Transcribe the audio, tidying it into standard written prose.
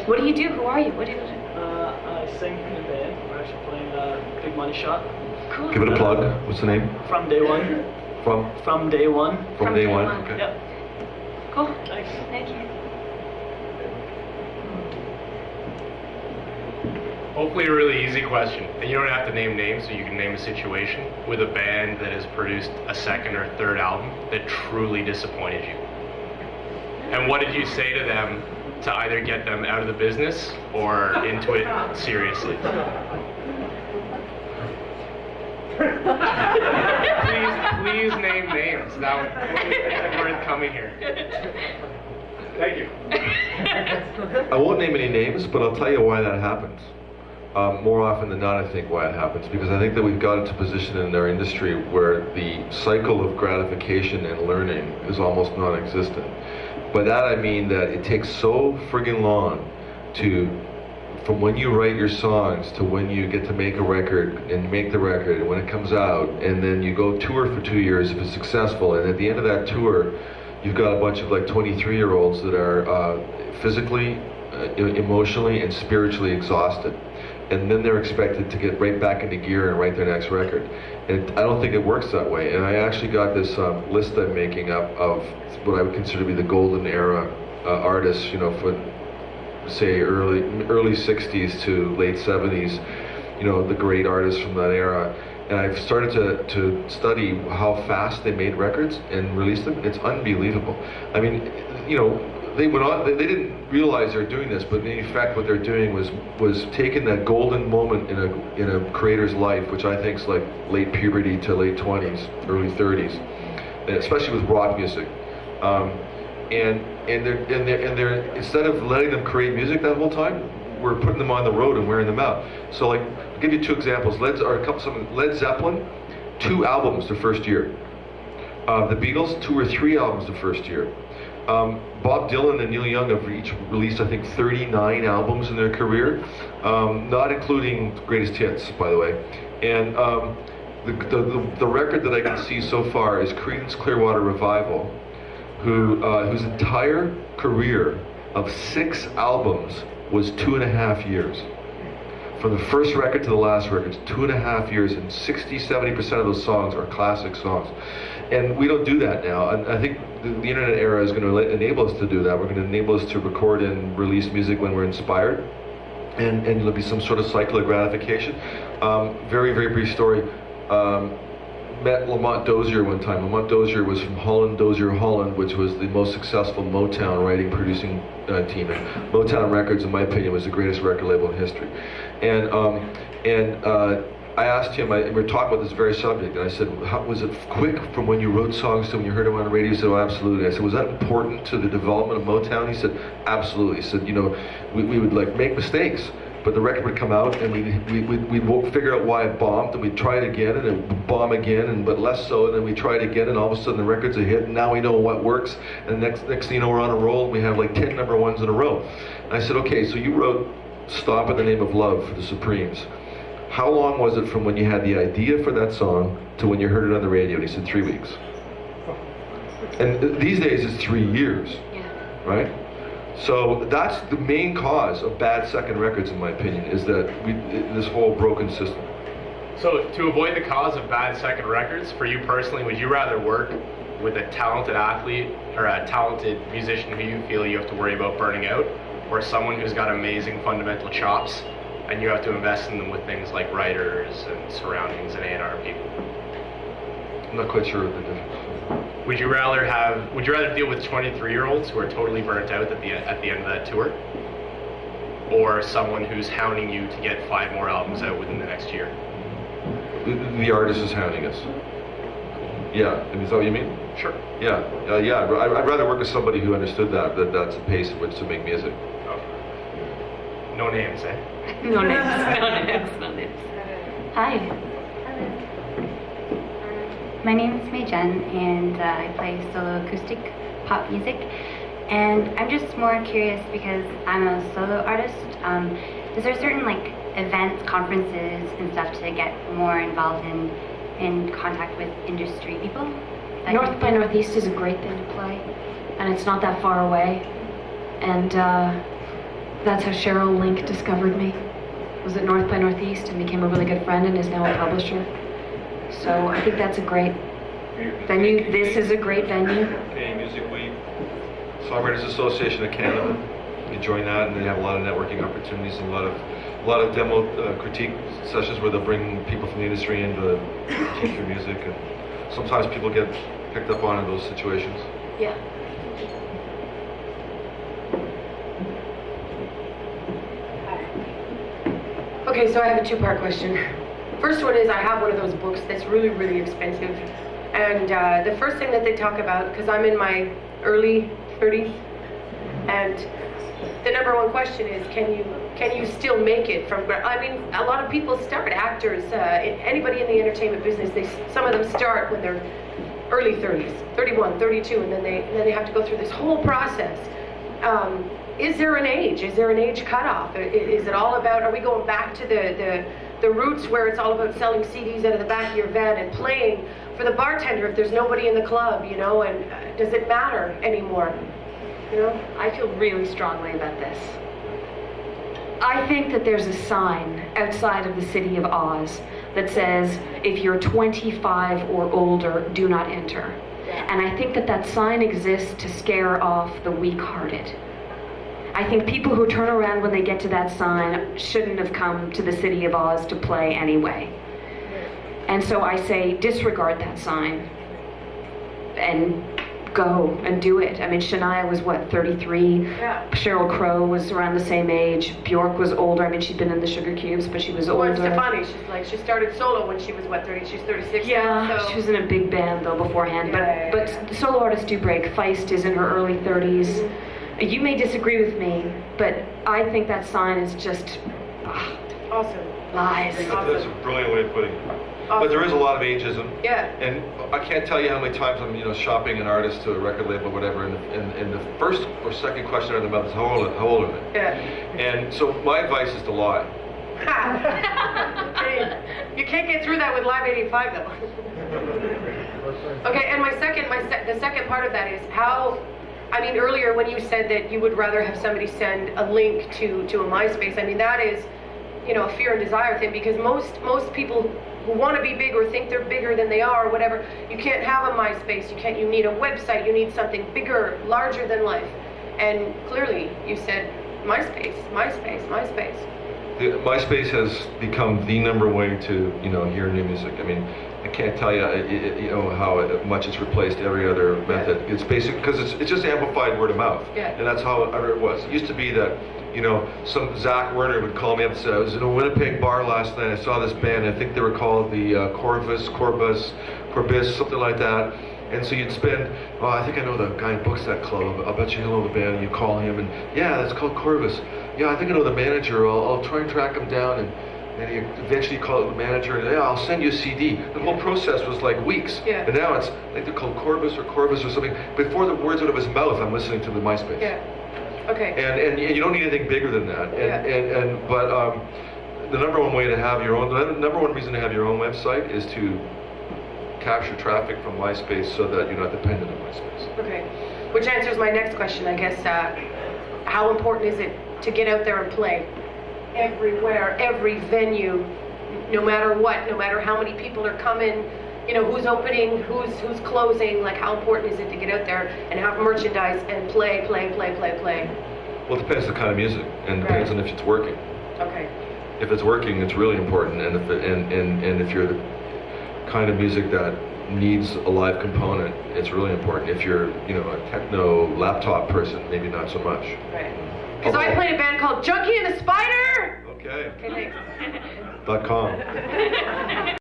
What do you do? Who are you? What do you do? I sing in a band. We're actually playing Big Money Shot. Cool. Give it a plug. What's the name? From day one. From day one. From day one. Okay. Yep. Cool. Thanks. Thank you. Hopefully a really easy question. And you don't have to name names, so you can name a situation with a band that has produced a second or third album that truly disappointed you. And what did you say to them to either get them out of the business or into it seriously? Please name names. That would be worth coming here. Thank you. I won't name any names, but I'll tell you why that happens. More often than not, I think why it happens, because I think that we've got into a position in our industry where the cycle of gratification and learning is almost non-existent. By that I mean that it takes so friggin' long from when you write your songs to when you get to make a record and make the record and when it comes out, and then you go tour for 2 years if it's successful, and at the end of that tour you've got a bunch of like 23-year-olds that are physically, emotionally and spiritually exhausted. And then they're expected to get right back into gear and write their next record. And I don't think it works that way. And I actually got this list I'm making up of what I would consider to be the golden era artists, for say early 60s to late 70s, the great artists from that era. And I've started to study how fast they made records and released them. It's unbelievable. I mean, they went on. They didn't realize they're doing this, but in fact, what they're doing was taking that golden moment in a creator's life, which I think is like late puberty to late 20s, early 30s, and especially with rock music. And they're instead of letting them create music that whole time, we're putting them on the road and wearing them out. So, like, I'll give you two examples. Led Zeppelin, 2 albums the first year. The Beatles, 2 or 3 albums the first year. Bob Dylan and Neil Young have each released, I think, 39 albums in their career, not including greatest hits, by the way. And the record that I can see so far is Creedence Clearwater Revival, whose entire career of 6 albums was 2.5 years. From the first record to the last record, it's 2.5 years, and 60-70% of those songs are classic songs. And we don't do that now. And I think the internet era is going to enable us to do that. We're going to enable us to record and release music when we're inspired. And there'll be some sort of cycle of gratification. Very, very brief story. Met Lamont Dozier one time. Lamont Dozier was from Holland, Dozier Holland, which was the most successful Motown writing, producing team. And Motown Records, in my opinion, was the greatest record label in history. And I asked him, we were talking about this very subject, and I said, how, was it quick from when you wrote songs to when you heard them on the radio? He said, oh, absolutely. I said, was that important to the development of Motown? He said, absolutely. He said, we would like make mistakes, but the record would come out, and we'd figure out why it bombed, and we'd try it again, and it would bomb again, but less so, and then we'd try it again, and all of a sudden the record's a hit, and now we know what works, and next thing you know, we're on a roll, and we have like 10 number ones in a row. And I said, okay, so you wrote Stop in the Name of Love for the Supremes. How long was it from when you had the idea for that song to when you heard it on the radio? And he said 3 weeks. And these days it's 3 years, right? So that's the main cause of bad second records, in my opinion, is that this whole broken system. So to avoid the cause of bad second records, for you personally, would you rather work with a talented athlete or a talented musician who you feel you have to worry about burning out, or someone who's got amazing fundamental chops and you have to invest in them with things like writers and surroundings and A&R people? I'm not quite sure what the difference is. Would you rather deal with 23-year-olds who are totally burnt out at the end of that tour, or someone who's hounding you to get 5 more albums out within the next year? The artist is hounding us. Yeah, is that what you mean? Sure. Yeah. I'd rather work with somebody who understood that's the pace at which to make music. Okay. No names, eh? No names. No names. Hi. My name is May Jen, and I play solo acoustic pop music. And I'm just more curious because I'm a solo artist. Is there certain events, conferences, and stuff to get more involved in contact with industry people? North by Northeast is a great thing to play, and it's not that far away. And That's how Cheryl Link discovered me. Was at North by Northeast and became a really good friend and is now a publisher. So I think that's a great venue. This is a great venue. Canadian Music Week, Songwriters Association of Canada. You can join that, and they have a lot of networking opportunities and a lot of demo critique sessions where they'll bring people from the industry in to critique your music, and sometimes people get picked up on in those situations. Yeah. Okay, so I have a two-part question. First one is I have one of those books that's really, really expensive. And the first thing that they talk about, because I'm in my early 30s, and the number one question is, can you still make it from, I mean, a lot of people start, actors, anybody in the entertainment business, some of them start when they're early 30s, 31, 32, and then they have to go through this whole process. Is there an age? Is there an age cutoff? Is it all about, are we going back to the roots where it's all about selling CDs out of the back of your van and playing for the bartender if there's nobody in the club, you know, and does it matter anymore? You know? I feel really strongly about this. I think that there's a sign outside of the city of Oz that says, if you're 25 or older, do not enter. And I think that sign exists to scare off the weak-hearted. I think people who turn around when they get to that sign shouldn't have come to the city of Oz to play anyway. And so I say, disregard that sign and go and do it. I mean, Shania was what, 33? Yeah. Sheryl Crow was around the same age. Bjork was older. I mean, she'd been in the Sugar Cubes, but she was older. Well, Stefani, she started solo when she was what, 30? She's 36. Yeah, now, so. she was in a big band though beforehand. Yeah, but solo artists do break. Feist is in her early 30s. Mm-hmm. You may disagree with me, but I think that sign is just Awesome. lies. That's a brilliant way of putting it. Awesome. But there is a lot of ageism. Yeah. And I can't tell you how many times I'm, shopping an artist to a record label or whatever, and the first or second question out of their mouth is, how old are they? Yeah. And so my advice is to lie. Hey, you can't get through that with Live 85 though. Okay, and the second part of that is how, I mean, earlier when you said that you would rather have somebody send a link to a MySpace, I mean, that is, a fear and desire thing, because most people who want to be big or think they're bigger than they are or whatever, you can't have a MySpace, you need a website, you need something bigger, larger than life. And clearly you said MySpace. MySpace has become the number way to, hear new music. I mean, I can't tell you, how much it's replaced every other method. It's basic because it's just amplified word of mouth, and that's how it was. It used to be that, some Zach Werner would call me up and say, I was in a Winnipeg bar last night. I saw this band. I think they were called the Corbis, something like that. And so you'd spend, I think I know the guy who books that club. I'll bet you know the band. And you call him, and yeah, that's called Corvus. Yeah, I think I know the manager. I'll try and track him down, and you eventually call the manager, and yeah, I'll send you a CD. The whole process was like weeks. Yeah. And now it's, I think they're called Corvus or Corvus or something. Before the words out of his mouth, I'm listening to the MySpace. Yeah. Okay. And you don't need anything bigger than that. But the number one way to have your own, the number one reason to have your own website is to capture traffic from MySpace so that you're not dependent on MySpace. Okay. Which answers my next question, I guess. How important is it to get out there and play everywhere, every venue, no matter what, no matter how many people are coming, who's opening, who's closing, like how important is it to get out there and have merchandise and play? Well, it depends on the kind of music, and depends on if it's working. Okay. If it's working, it's really important, and if you're the kind of music that needs a live component, it's really important. If you're, a techno laptop person, maybe not so much. Right. Because I played a band called Junkie and the Spider! Okay. Okay, thanks. .com.